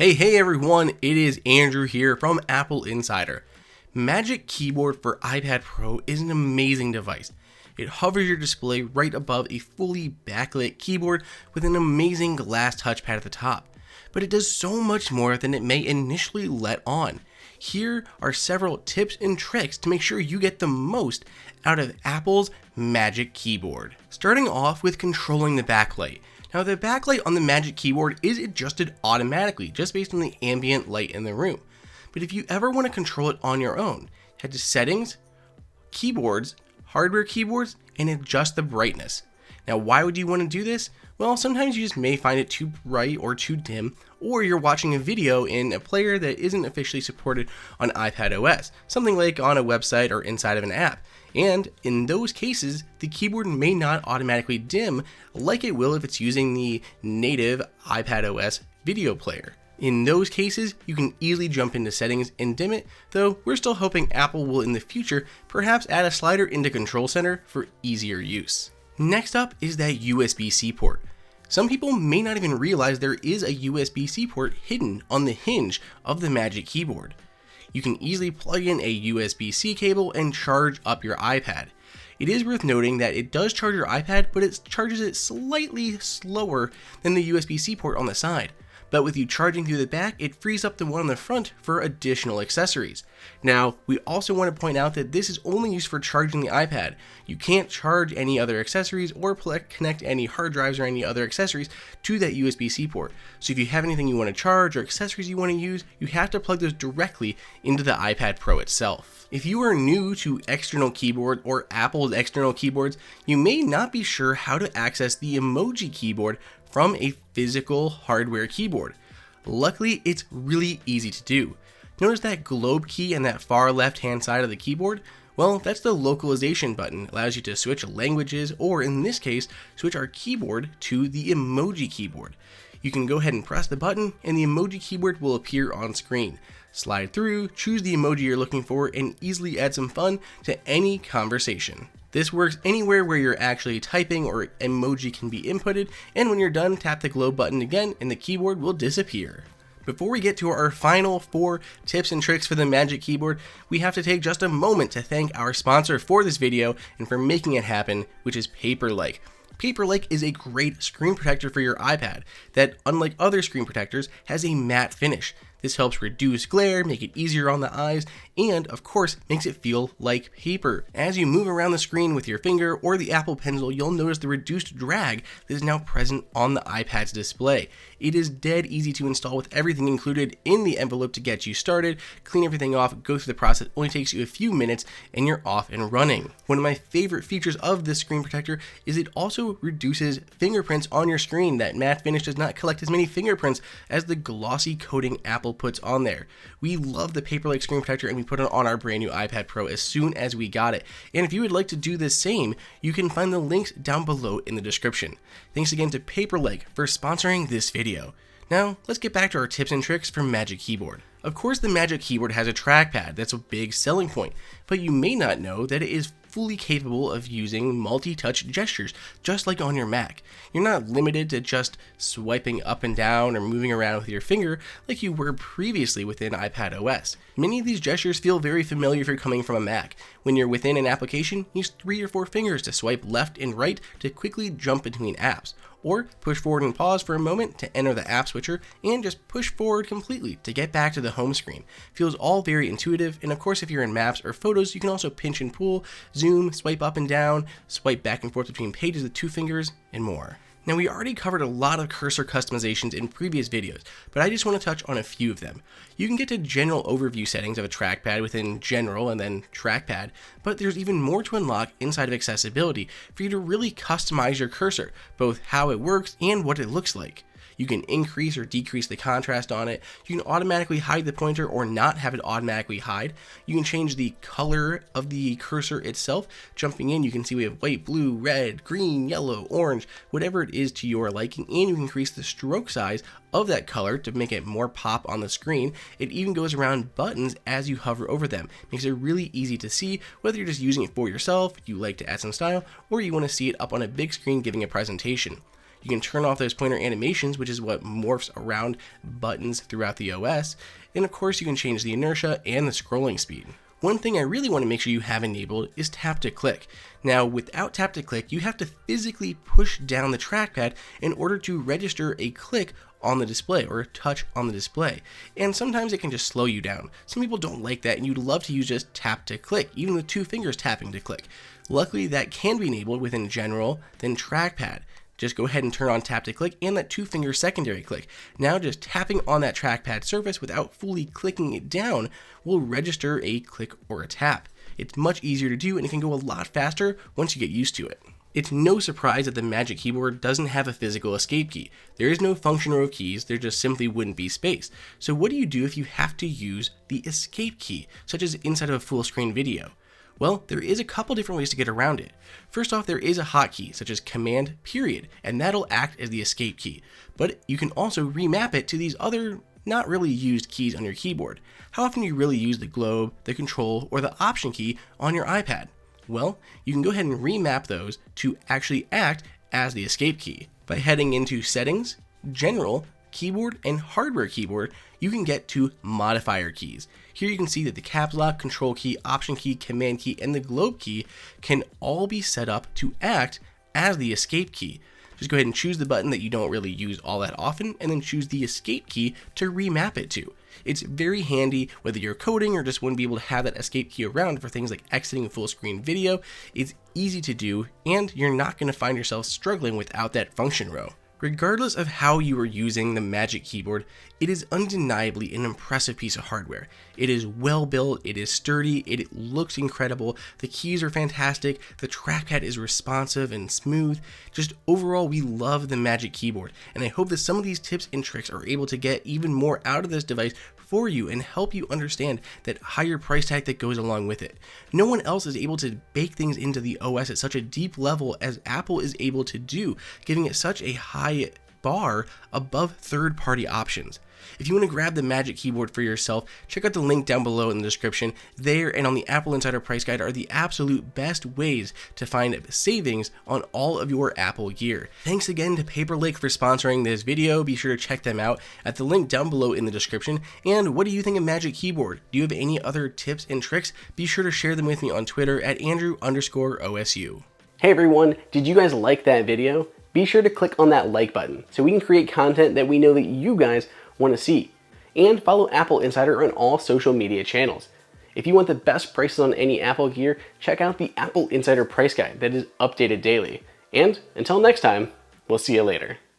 Hey everyone, it is Andrew here from AppleInsider. Magic Keyboard for iPad Pro is an amazing device. It hovers your display right above a fully backlit keyboard with an amazing glass touchpad at the top. But it does so much more than it may initially let on. Here are several tips and tricks to make sure you get the most out of Apple's Magic Keyboard. Starting off with controlling the backlight. Now the backlight on the Magic Keyboard is adjusted automatically just based on the ambient light in the room. But if you ever want to control it on your own, head to Settings, Keyboards, Hardware Keyboards, and adjust the brightness. Now why would you want to do this? Well, sometimes you just may find it too bright or too dim, or you're watching a video in a player that isn't officially supported on iPadOS, something like on a website or inside of an app. And in those cases, the keyboard may not automatically dim like it will if it's using the native iPadOS video player. In those cases, you can easily jump into settings and dim it, though we're still hoping Apple will in the future perhaps add a slider into Control Center for easier use. Next up is that USB-C port. Some people may not even realize there is a USB-C port hidden on the hinge of the Magic Keyboard. You can easily plug in a USB-C cable and charge up your iPad. It is worth noting that it does charge your iPad, but it charges it slightly slower than the USB-C port on the side. But with you charging through the back, it frees up the one on the front for additional accessories. Now, we also want to point out that this is only used for charging the iPad. You can't charge any other accessories or connect any hard drives or any other accessories to that USB-C port. So if you have anything you want to charge or accessories you want to use, you have to plug those directly into the iPad Pro itself. If you are new to external keyboard or Apple's external keyboards, you may not be sure how to access the Emoji Keyboard from a physical hardware keyboard. Luckily, it's really easy to do. Notice that globe key on that far left hand side of the keyboard? Well, that's the localization button. It allows you to switch languages, or in this case, switch our keyboard to the Emoji Keyboard. You can go ahead and press the button and the Emoji Keyboard will appear on screen. Slide through, choose the emoji you're looking for, and easily add some fun to any conversation. This works anywhere where you're actually typing or emoji can be inputted, and when you're done, tap the globe button again and the keyboard will disappear. Before we get to our final 4 tips and tricks for the Magic Keyboard, we have to take just a moment to thank our sponsor for this video and for making it happen, which is Paperlike. Paperlike is a great screen protector for your iPad that, unlike other screen protectors, has a matte finish. This helps reduce glare, make it easier on the eyes, and of course makes it feel like paper. As you move around the screen with your finger or the Apple Pencil, you'll notice the reduced drag that is now present on the iPad's display. It is dead easy to install with everything included in the envelope to get you started. Clean everything off, go through the process, only takes you a few minutes and you're off and running. One of my favorite features of this screen protector is it also reduces fingerprints on your screen. That matte finish does not collect as many fingerprints as the glossy coating Apple puts on there. We love the Paperlike screen protector and we put it on our brand new iPad Pro as soon as we got it. And if you would like to do the same, you can find the links down below in the description. Thanks again to Paperlike for sponsoring this video. Now, let's get back to our tips and tricks for Magic Keyboard. Of course, the Magic Keyboard has a trackpad. That's a big selling point, but you may not know that it is fully capable of using multi-touch gestures, just like on your Mac. You're not limited to just swiping up and down or moving around with your finger like you were previously within iPadOS. Many of these gestures feel very familiar if you're coming from a Mac. When you're within an application, use 3 or 4 fingers to swipe left and right to quickly jump between apps, or push forward and pause for a moment to enter the app switcher, and just push forward completely to get back to the home screen. Feels all very intuitive, and of course if you're in Maps or Photos, you can also pinch and pull, zoom, swipe up and down, swipe back and forth between pages with 2 fingers, and more. Now we already covered a lot of cursor customizations in previous videos, but I just want to touch on a few of them. You can get to general overview settings of a trackpad within General and then Trackpad, but there's even more to unlock inside of Accessibility for you to really customize your cursor, both how it works and what it looks like. You can increase or decrease the contrast on it. You can automatically hide the pointer or not have it automatically hide. You can change the color of the cursor itself. Jumping in, you can see we have white, blue, red, green, yellow, orange, whatever it is to your liking, and you can increase the stroke size of that color to make it more pop on the screen. It even goes around buttons as you hover over them. Makes it really easy to see whether you're just using it for yourself, you like to add some style, or you want to see it up on a big screen giving a presentation. You can turn off those pointer animations, which is what morphs around buttons throughout the OS. And of course, you can change the inertia and the scrolling speed. One thing I really want to make sure you have enabled is tap to click. Now, without tap to click, you have to physically push down the trackpad in order to register a click on the display or a touch on the display. And sometimes it can just slow you down. Some people don't like that and you'd love to use just tap to click, even with 2 fingers tapping to click. Luckily, that can be enabled within General, then Trackpad. Just go ahead and turn on tap to click and that 2-finger secondary click. Now just tapping on that trackpad surface without fully clicking it down will register a click or a tap. It's much easier to do and it can go a lot faster once you get used to it. It's no surprise that the Magic Keyboard doesn't have a physical escape key. There is no function row of keys, there just simply wouldn't be space. So what do you do if you have to use the escape key, such as inside of a full screen video? Well, there is a couple different ways to get around it. First off, there is a hotkey, such as Command period, and that'll act as the escape key. But you can also remap it to these other not really used keys on your keyboard. How often do you really use the globe, the control, or the option key on your iPad? Well, you can go ahead and remap those to actually act as the escape key. By heading into Settings, General, Keyboard, and Hardware Keyboard, you can get to modifier keys. Here you can see that the caps lock, control key, option key, command key, and the globe key can all be set up to act as the escape key. Just go ahead and choose the button that you don't really use all that often, and then choose the escape key to remap it to. It's very handy whether you're coding or just want to be able to have that escape key around for things like exiting full screen video. It's easy to do, and you're not going to find yourself struggling without that function row. Regardless of how you are using the Magic Keyboard, it is undeniably an impressive piece of hardware. It is well built, it is sturdy, it looks incredible, the keys are fantastic, the trackpad is responsive and smooth. Just overall, we love the Magic Keyboard, and I hope that some of these tips and tricks are able to get even more out of this device for you and help you understand that higher price tag that goes along with it. No one else is able to bake things into the OS at such a deep level as Apple is able to do, giving it such a high bar above third-party options. If you want to grab the Magic Keyboard for yourself, check out the link down below in the description. There and on the Apple Insider price guide are the absolute best ways to find savings on all of your Apple gear. Thanks again to Paper Lake for sponsoring this video. Be sure to check them out at the link down below in the description. And what do you think of Magic Keyboard? Do you have any other tips and tricks? Be sure to share them with me on Twitter at Andrew_OSU. Hey everyone, did you guys like that video? Be sure to click on that like button so we can create content that we know that you guys want to see. And follow Apple Insider on all social media channels. If you want the best prices on any Apple gear, check out the Apple Insider price guide that is updated daily. And until next time, we'll see you later.